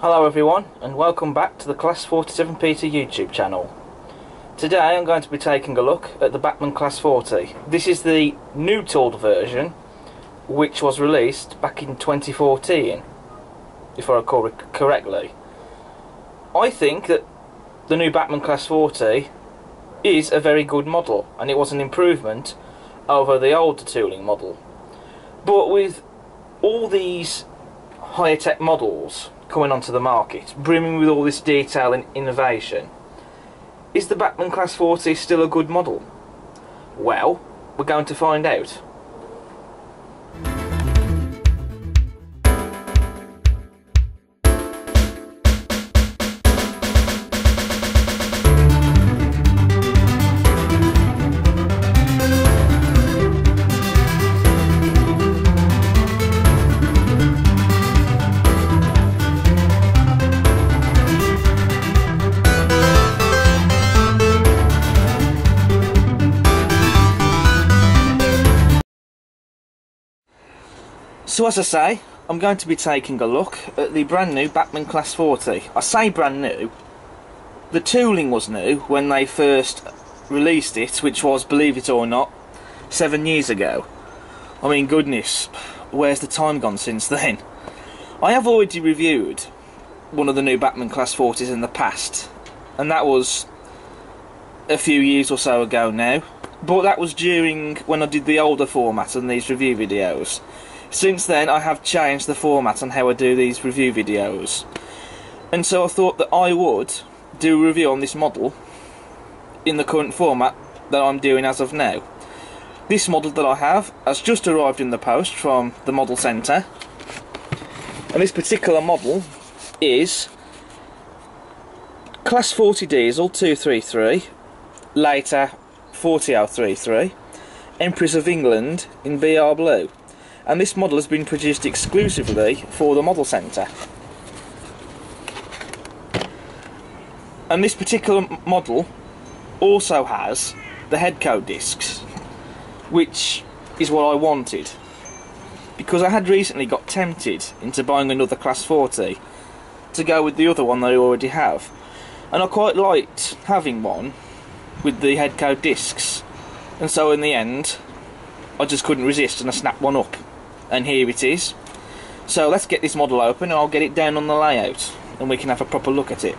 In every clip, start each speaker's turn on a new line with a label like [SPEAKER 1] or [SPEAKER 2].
[SPEAKER 1] Hello everyone, and welcome back to the Class 47 Peter YouTube channel. Today I'm going to be taking a look at the Bachmann Class 40. This is the new tooled version, which was released back in 2014, if I recall correctly. I think that the new Bachmann Class 40 is a very good model, and it was an improvement over the older tooling model. But with all these higher tech models coming onto the market, brimming with all this detail and innovation, is the Bachmann Class 40 still a good model? Well, we're going to find out. So as I say, I'm going to be taking a look at the brand new Bachmann Class 40. I say brand new, the tooling was new when they first released it, which was, believe it or not, 7 years ago. I mean, goodness, where's the time gone since then? I have already reviewed one of the new Bachmann Class 40s in the past, and that was a few years or so ago now, but that was during when I did the older format on these review videos. Since then I have changed the format on how I do these review videos, and so I thought that I would do a review on this model in the current format that I'm doing as of now. This model that I have has just arrived in the post from the model centre, and this particular model is Class 40 Diesel 233, later 40033, Empress of England in BR Blue. And this model has been produced exclusively for the model centre. And this particular model also has the head coat discs, which is what I wanted, because I had recently got tempted into buying another Class 40 to go with the other one that I already have, and I quite liked having one with the head coat discs, and so in the end I just couldn't resist and I snapped one up. And here it is. So let's get this model open and I'll get it down on the layout and we can have a proper look at it.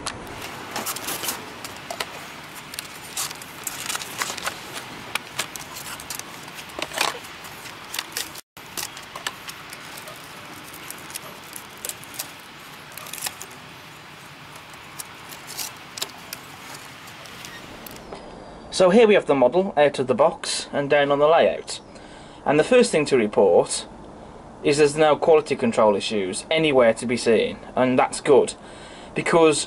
[SPEAKER 1] So here we have the model out of the box and down on the layout. And the first thing to report is there's no quality control issues anywhere to be seen, and that's good, because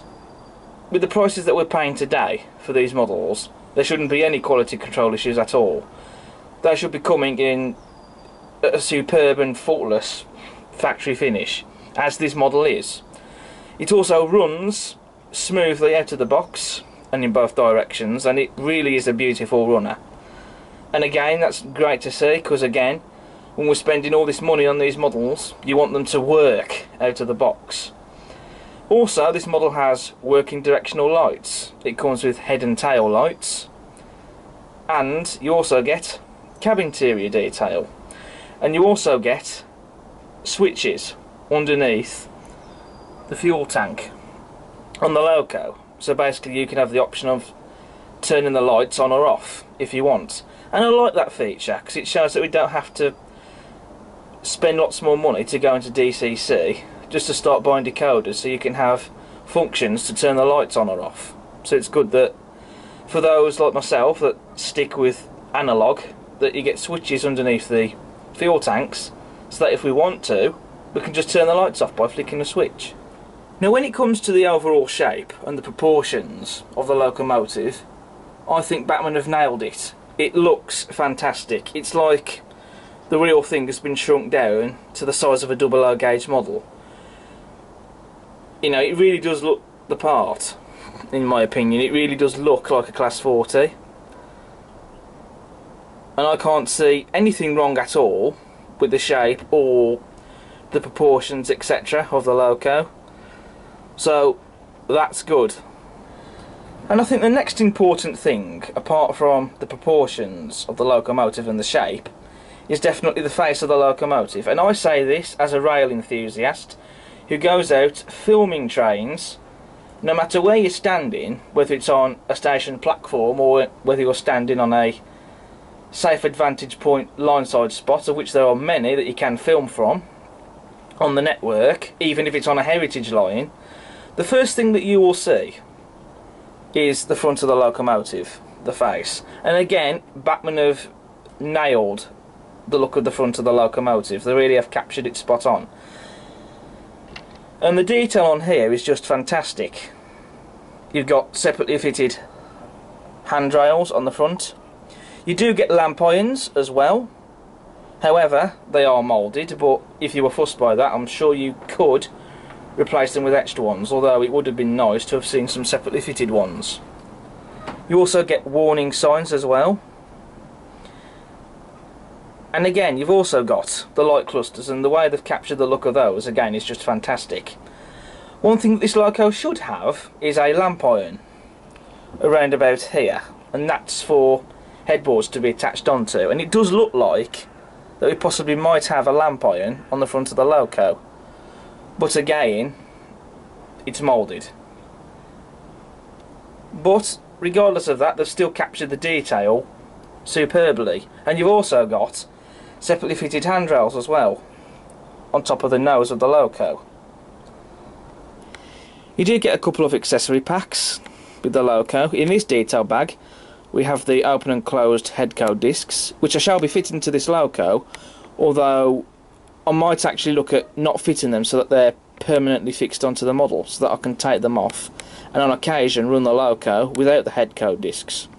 [SPEAKER 1] with the prices that we're paying today for these models, there shouldn't be any quality control issues at all. They should be coming in a superb and faultless factory finish, as this model is. It also runs smoothly out of the box and in both directions, and it really is a beautiful runner. And again, that's great to see, because again, when we're spending all this money on these models, you want them to work out of the box. Also, this model has working directional lights. It comes with head and tail lights, and you also get cab interior detail, and you also get switches underneath the fuel tank on the loco. So basically you can have the option of turning the lights on or off if you want, and I like that feature because it shows that we don't have to spend lots more money to go into DCC just to start buying decoders, so you can have functions to turn the lights on or off. So it's good that for those like myself that stick with analog, that you get switches underneath the fuel tanks, so that if we want to, we can just turn the lights off by flicking a switch. Now when it comes to the overall shape and the proportions of the locomotive, I think Bachmann have nailed it. It looks fantastic. It's like the real thing has been shrunk down to the size of a 00 gauge model. You know, it really does look the part, in my opinion. It really does look like a Class 40. And I can't see anything wrong at all with the shape or the proportions, etc. of the loco. So that's good. And I think the next important thing, apart from the proportions of the locomotive and the shape, is definitely the face of the locomotive. And I say this as a rail enthusiast who goes out filming trains, no matter where you're standing, whether it's on a station platform or whether you're standing on a safe advantage point line side spot, of which there are many that you can film from on the network, even if it's on a heritage line. The first thing that you will see is the front of the locomotive, the face. And again, Bachmann have nailed the look of the front of the locomotive. They really have captured it spot on. And the detail on here is just fantastic. You've got separately fitted handrails on the front. You do get lamp irons as well. However, they are moulded, but if you were fussed by that, I'm sure you could replace them with extra ones, although it would have been nice to have seen some separately fitted ones. You also get warning signs as well. And again, you've also got the light clusters, and the way they've captured the look of those, again, is just fantastic. One thing that this loco should have is a lamp iron around about here, and that's for headboards to be attached onto. And it does look like that we possibly might have a lamp iron on the front of the loco. But again, it's moulded. But regardless of that, they've still captured the detail superbly. And you've also got separately fitted handrails as well on top of the nose of the loco. You do get a couple of accessory packs with the loco. In this detail bag we have the open and closed headco discs, which I shall be fitting to this loco, although I might actually look at not fitting them so that they're permanently fixed onto the model, so that I can take them off and on occasion run the loco without the headco discs.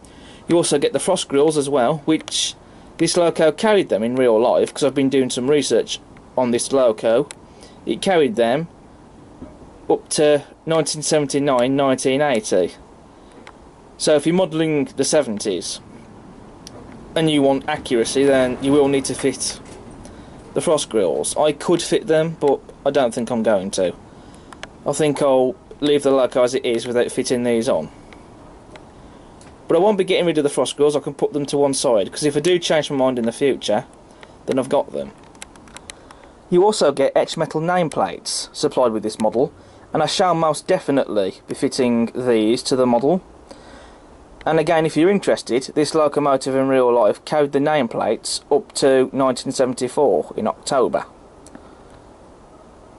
[SPEAKER 1] You also get the frost grills as well, which this loco carried them in real life, because I've been doing some research on this loco. It carried them up to 1979-1980. So if you're modelling the 70s and you want accuracy, then you will need to fit the frost grills. I could fit them, but I don't think I'm going to. I think I'll leave the loco as it is without fitting these on. But I won't be getting rid of the frost grills. I can put them to one side, because if I do change my mind in the future, then I've got them. You also get etched metal nameplates supplied with this model, and I shall most definitely be fitting these to the model. And again, if you're interested, this locomotive in real life carried the nameplates up to 1974 in October.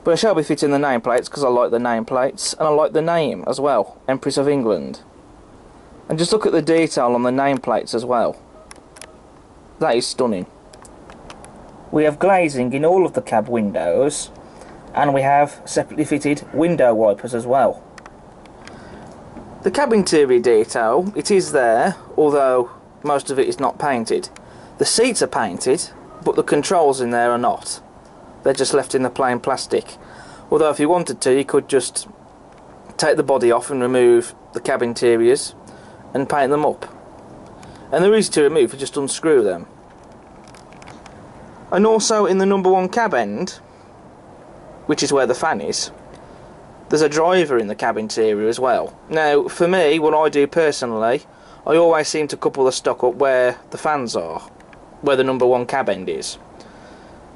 [SPEAKER 1] But I shall be fitting the nameplates because I like the nameplates, and I like the name as well, Empress of England. And just look at the detail on the nameplates as well. That is stunning. We have glazing in all of the cab windows, and we have separately fitted window wipers as well. The cab interior detail, it is there, although most of it is not painted. The seats are painted, but the controls in there are not. They're just left in the plain plastic. Although if you wanted to, you could just take the body off and remove the cab interiors and paint them up. And they're easy to remove, you just unscrew them. And also in the number one cab end, which is where the fan is, there's a driver in the cab interior as well. Now, for me, what I do personally, I always seem to couple the stock up where the fans are, where the number one cab end is,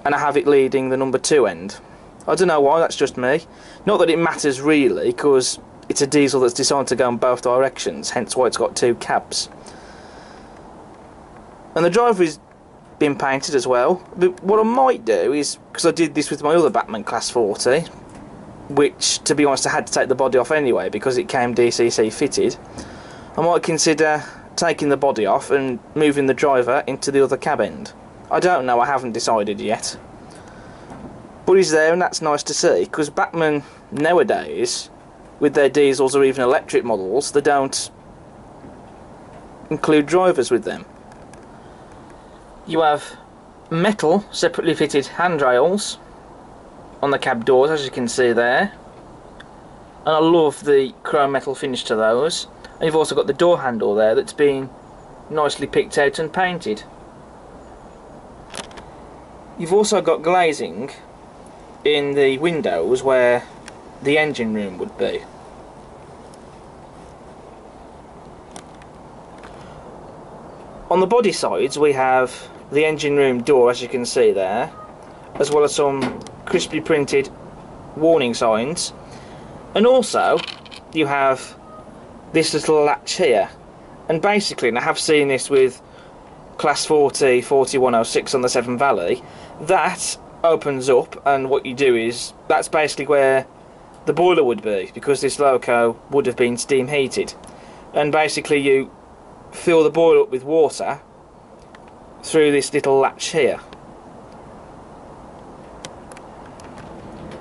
[SPEAKER 1] and I have it leading the number two end. I don't know why, that's just me. Not that it matters really, because it's a diesel that's designed to go in both directions, hence why it's got two cabs. And the driver is been painted as well. But what I might do is, because I did this with my other Bachmann Class 40, which to be honest I had to take the body off anyway because it came DCC fitted, I might consider taking the body off and moving the driver into the other cab end. I don't know, I haven't decided yet. But he's there, and that's nice to see, because Bachmann nowadays, with their diesels or even electric models, they don't include drivers with them. You have metal separately fitted handrails on the cab doors, as you can see there, and I love the chrome metal finish to those. And you've also got the door handle there that's been nicely picked out and painted. You've also got glazing in the windows where the engine room would be. On the body sides we have the engine room door, as you can see there, as well as some crisply printed warning signs, and also you have this little latch here, and basically, and I have seen this with Class 40 4106 on the Severn Valley, that opens up, and what you do is, that's basically where the boiler would be, because this loco would have been steam heated, and basically you fill the boiler up with water through this little latch here.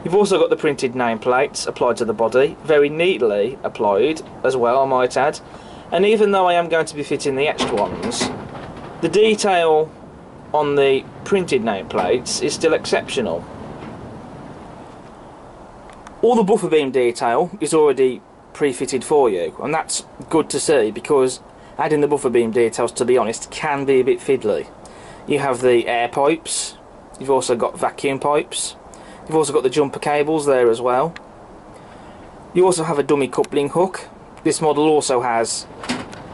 [SPEAKER 1] You've also got the printed nameplates applied to the body, very neatly applied as well, I might add, and even though I am going to be fitting the etched ones, the detail on the printed nameplates is still exceptional. All the buffer beam detail is already pre-fitted for you, and that's good to see, because adding the buffer beam details, to be honest, can be a bit fiddly. You have the air pipes, you've also got vacuum pipes, you've also got the jumper cables there as well. You also have a dummy coupling hook. This model also has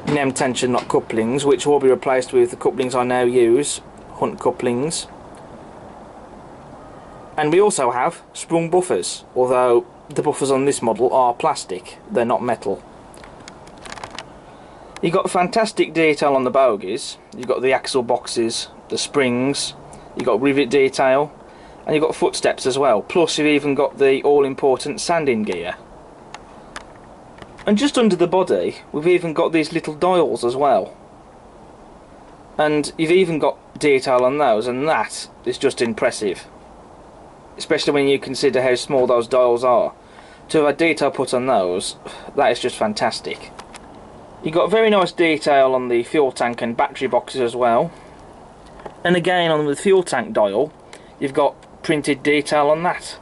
[SPEAKER 1] NEM tension knot couplings, which will be replaced with the couplings I now use, Hunt couplings. And we also have sprung buffers, although the buffers on this model are plastic, they're not metal. You've got fantastic detail on the bogies. You've got the axle boxes, the springs, you've got rivet detail, and you've got footsteps as well. Plus you've even got the all-important sanding gear. And just under the body, we've even got these little dials as well. And you've even got detail on those, and that is just impressive. Especially when you consider how small those dials are. To have a detail put on those, that is just fantastic. You've got very nice detail on the fuel tank and battery boxes as well. And again, on the fuel tank dial, you've got printed detail on that.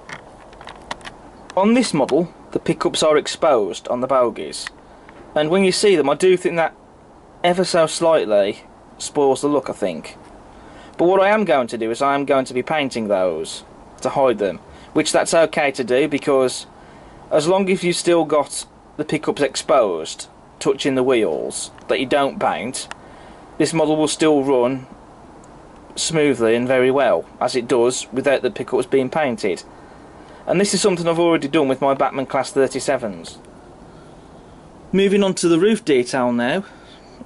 [SPEAKER 1] On this model, the pickups are exposed on the bogies, and when you see them, I do think that ever so slightly spoils the look, I think. But what I am going to do is I am going to be painting those to hide them, which that's okay to do, because as long as you've still got the pickups exposed, touching the wheels, that you don't paint, this model will still run smoothly and very well, as it does without the pickups being painted. And this is something I've already done with my Bachmann Class 37s. Moving on to the roof detail now,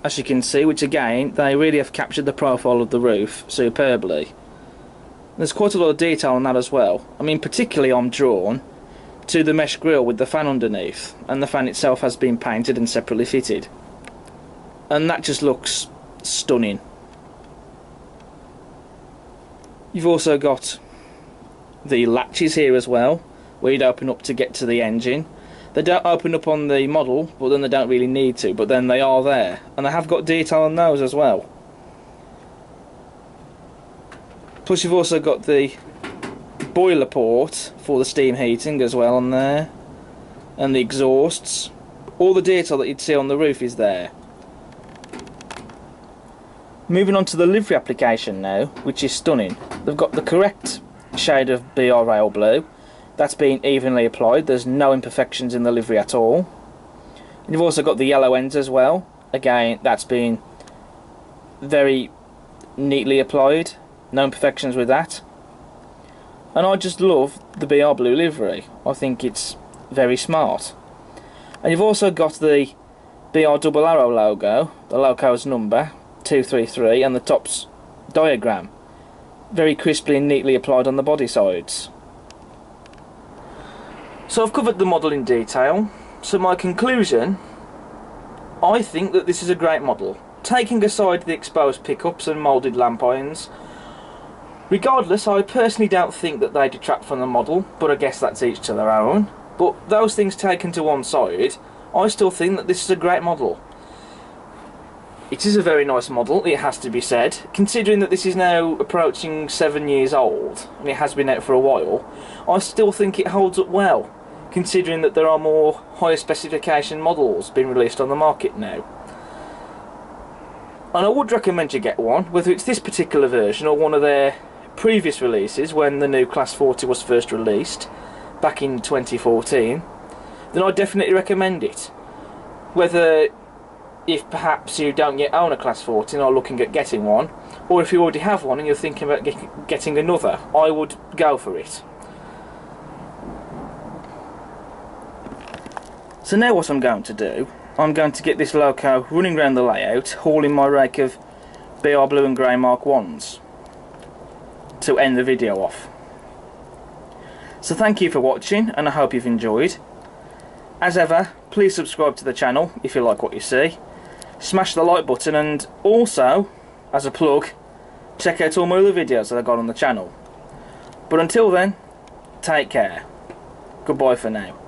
[SPEAKER 1] as you can see, which again, they really have captured the profile of the roof superbly. There's quite a lot of detail on that as well. I mean, particularly I'm drawn to the mesh grille with the fan underneath, and the fan itself has been painted and separately fitted. And that just looks stunning. You've also got the latches here as well, where you'd open up to get to the engine. They don't open up on the model, but then they don't really need to, but then they are there. And I have got detail on those as well. Plus you've also got the boiler port for the steam heating as well on there, and the exhausts. All the detail that you'd see on the roof is there. Moving on to the livery application now, which is stunning. They've got the correct shade of BR Rail Blue. That's been evenly applied, there's no imperfections in the livery at all. And you've also got the yellow ends as well. Again, that's been very neatly applied, no imperfections with that. And I just love the BR Blue livery. I think it's very smart. And you've also got the BR Double Arrow logo, the loco's number 233, and the top's diagram, very crisply and neatly applied on the body sides. So I've covered the model in detail. So my conclusion, I think that this is a great model. Taking aside the exposed pickups and moulded lamp irons, regardless, I personally don't think that they detract from the model, but I guess that's each to their own. But those things taken to one side, I still think that this is a great model. It is a very nice model, it has to be said, considering that this is now approaching 7 years old, and it has been out for a while. I still think it holds up well, considering that there are more higher specification models being released on the market now. And I would recommend you get one, whether it's this particular version or one of their previous releases when the new Class 40 was first released. back in 2014, then I definitely recommend it. Whether if perhaps you don't yet own a Class 14 or looking at getting one, or if you already have one and you're thinking about getting another, I would go for it. So now what I'm going to do, I'm going to get this loco running around the layout, hauling my rake of BR Blue and Grey Mark 1s to end the video off. So thank you for watching, and I hope you've enjoyed. As ever, please subscribe to the channel if you like what you see. Smash the like button, and also, as a plug, check out all my other videos that I've got on the channel. But until then, take care. Goodbye for now.